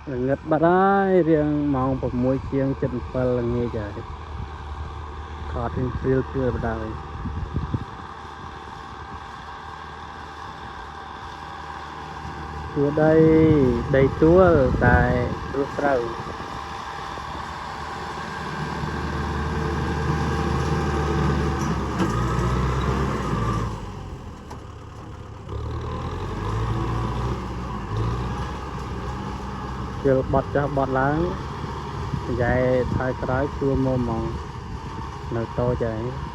ngất bắt ai riêng mong một môi chiêng chân phật là nghe trời khó thêm phiêu chưa bắt đầu chúa đây đầy chúa tại chúa sầu chưa bọt cho bọt láng dài thay cái chúa mô mong nơi to trời